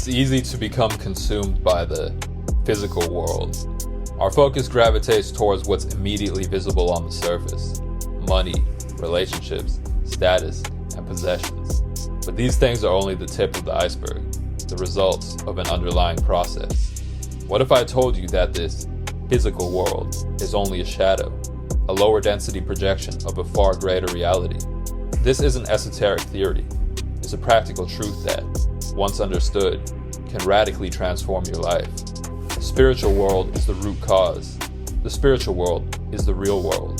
It's easy to become consumed by the physical world. Our focus gravitates towards what's immediately visible on the surface: money, relationships, status, and possessions. But these things are only the tip of the iceberg, the results of an underlying process. What if I told you that this physical world is only a shadow, a lower density projection of a far greater reality? This isn't esoteric theory. It's a practical truth that, once understood, can radically transform your life. The spiritual world is the root cause. The spiritual world is the real world.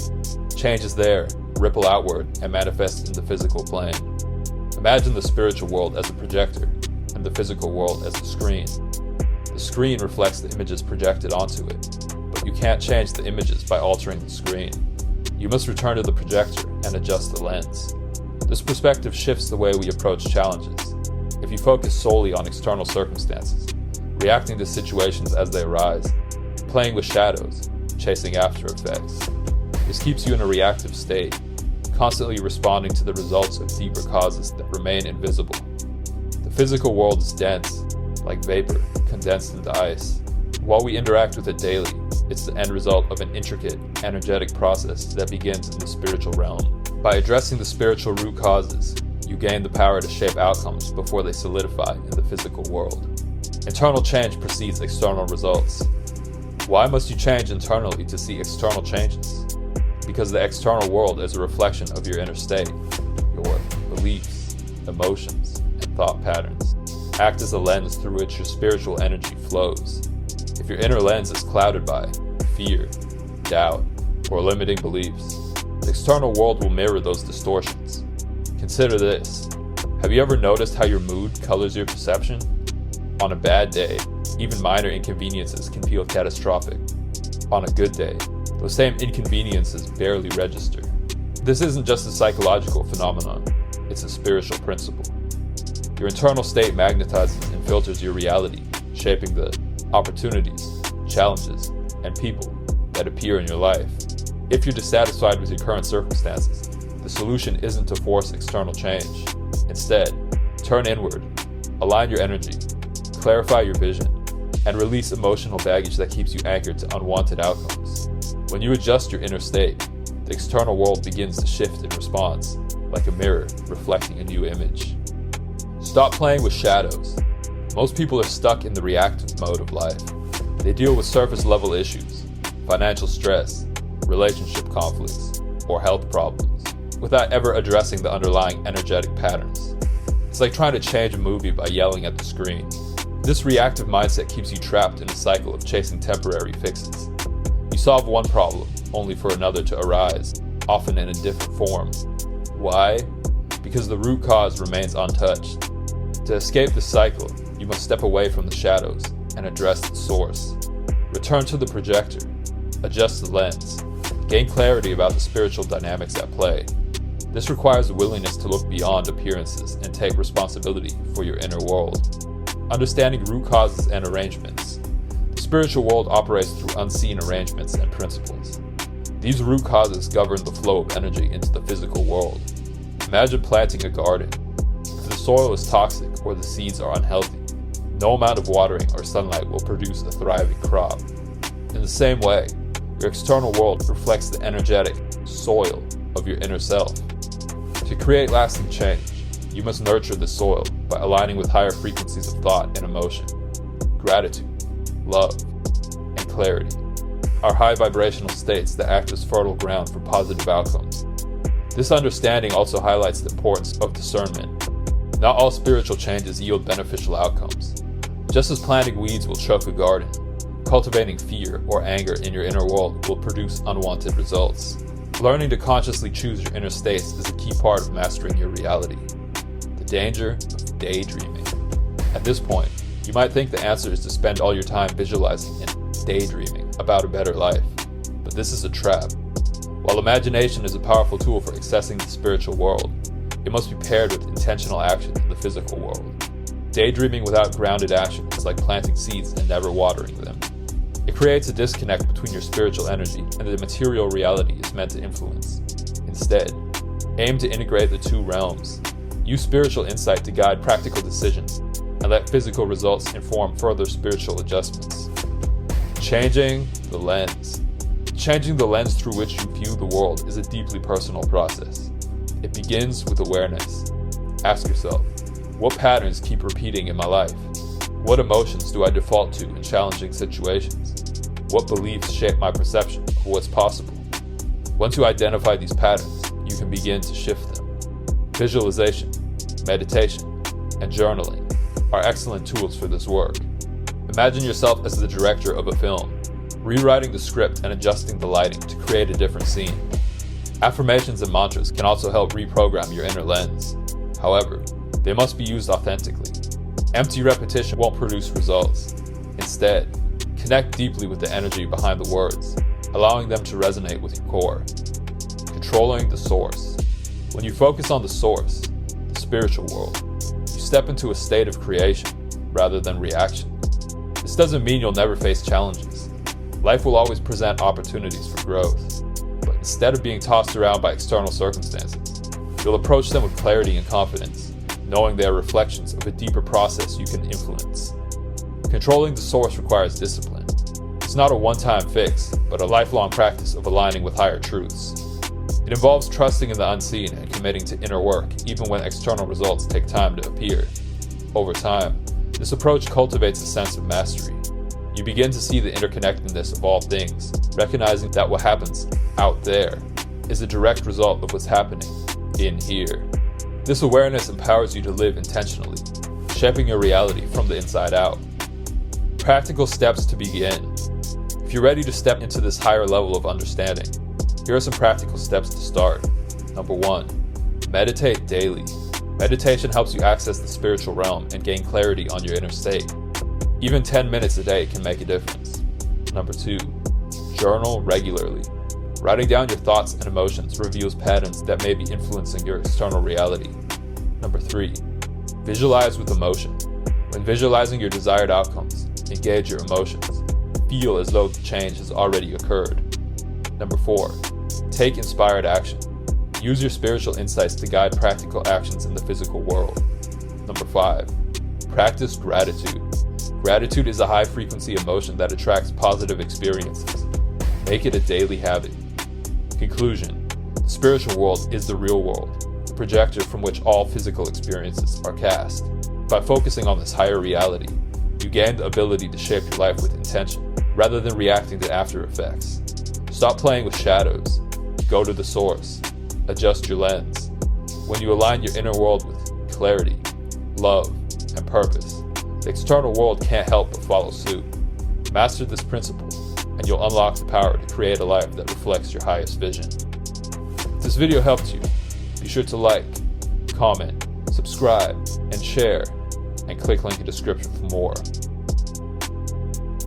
Change is there, ripple outward, and manifest in the physical plane. Imagine the spiritual world as a projector, and the physical world as a screen. The screen reflects the images projected onto it, but you can't change the images by altering the screen. You must return to the projector and adjust the lens. This perspective shifts the way we approach challenges. If you focus solely on external circumstances, reacting to situations as they arise, playing with shadows, chasing after effects, this keeps you in a reactive state, constantly responding to the results of deeper causes that remain invisible. The physical world is dense, like vapor condensed into ice. While we interact with it daily, it's the end result of an intricate, energetic process that begins in the spiritual realm. By addressing the spiritual root causes, you gain the power to shape outcomes before they solidify in the physical world. Internal change precedes external results. Why must you change internally to see external changes? Because the external world is a reflection of your inner state. Your beliefs, emotions, and thought patterns act as a lens through which your spiritual energy flows. If your inner lens is clouded by fear, doubt, or limiting beliefs, the external world will mirror those distortions. Consider this. Have you ever noticed how your mood colors your perception? On a bad day, even minor inconveniences can feel catastrophic. On a good day, those same inconveniences barely register. This isn't just a psychological phenomenon, it's a spiritual principle. Your internal state magnetizes and filters your reality, shaping the opportunities, challenges, and people that appear in your life. If you're dissatisfied with your current circumstances, the solution isn't to force external change. Instead, turn inward, align your energy, clarify your vision, and release emotional baggage that keeps you anchored to unwanted outcomes. When you adjust your inner state, the external world begins to shift in response, like a mirror reflecting a new image. Stop playing with shadows. Most people are stuck in the reactive mode of life. They deal with surface-level issues, financial stress, relationship conflicts, or health problems, without ever addressing the underlying energetic patterns. It's like trying to change a movie by yelling at the screen. This reactive mindset keeps you trapped in a cycle of chasing temporary fixes. You solve one problem, only for another to arise, often in a different form. Why? Because the root cause remains untouched. To escape the cycle, you must step away from the shadows and address the source. Return to the projector, adjust the lens, gain clarity about the spiritual dynamics at play. This requires a willingness to look beyond appearances and take responsibility for your inner world. Understanding root causes and arrangements. The spiritual world operates through unseen arrangements and principles. These root causes govern the flow of energy into the physical world. Imagine planting a garden. If the soil is toxic or the seeds are unhealthy, no amount of watering or sunlight will produce a thriving crop. In the same way, your external world reflects the energetic soil of your inner self. To create lasting change, you must nurture the soil by aligning with higher frequencies of thought and emotion. Gratitude, love, and clarity are high vibrational states that act as fertile ground for positive outcomes. This understanding also highlights the importance of discernment. Not all spiritual changes yield beneficial outcomes. Just as planting weeds will choke a garden, cultivating fear or anger in your inner world will produce unwanted results. Learning to consciously choose your inner states is a key part of mastering your reality. The danger of daydreaming. At this point, you might think the answer is to spend all your time visualizing and daydreaming about a better life, but this is a trap. While imagination is a powerful tool for accessing the spiritual world, it must be paired with intentional action in the physical world. Daydreaming without grounded action is like planting seeds and never watering them. It creates a disconnect between your spiritual energy and the material reality it's meant to influence. Instead, aim to integrate the two realms. Use spiritual insight to guide practical decisions, and let physical results inform further spiritual adjustments. Changing the lens. Changing the lens through which you view the world is a deeply personal process. It begins with awareness. Ask yourself, what patterns keep repeating in my life? What emotions do I default to in challenging situations? What beliefs shape my perception of what's possible? Once you identify these patterns, you can begin to shift them. Visualization, meditation, and journaling are excellent tools for this work. Imagine yourself as the director of a film, rewriting the script and adjusting the lighting to create a different scene. Affirmations and mantras can also help reprogram your inner lens. However, they must be used authentically. Empty repetition won't produce results. Instead, connect deeply with the energy behind the words, allowing them to resonate with your core. Controlling the source. When you focus on the source, the spiritual world, you step into a state of creation rather than reaction. This doesn't mean you'll never face challenges. Life will always present opportunities for growth. But instead of being tossed around by external circumstances, you'll approach them with clarity and confidence, knowing they are reflections of a deeper process you can influence. Controlling the source requires discipline. It's not a one-time fix, but a lifelong practice of aligning with higher truths. It involves trusting in the unseen and committing to inner work, even when external results take time to appear. Over time, this approach cultivates a sense of mastery. You begin to see the interconnectedness of all things, recognizing that what happens out there is a direct result of what's happening in here. This awareness empowers you to live intentionally, shaping your reality from the inside out. Practical steps to begin. If you're ready to step into this higher level of understanding, here are some practical steps to start. Number 1, meditate daily. Meditation helps you access the spiritual realm and gain clarity on your inner state. Even 10 minutes a day can make a difference. Number 2, journal regularly. Writing down your thoughts and emotions reveals patterns that may be influencing your external reality. Number 3, visualize with emotion. When visualizing your desired outcomes, engage your emotions. Feel as though the change has already occurred. Number 4, take inspired action. Use your spiritual insights to guide practical actions in the physical world. Number 5, practice gratitude. Gratitude is a high-frequency emotion that attracts positive experiences. Make it a daily habit. Conclusion: the spiritual world is the real world, the projector from which all physical experiences are cast. By focusing on this higher reality, you gain the ability to shape your life with intention, rather than reacting to after effects. Stop playing with shadows. Go to the source. Adjust your lens. When you align your inner world with clarity, love, and purpose, the external world can't help but follow suit. Master this principle, and you'll unlock the power to create a life that reflects your highest vision. If this video helped you, be sure to like, comment, subscribe, and share, and click link in description for more.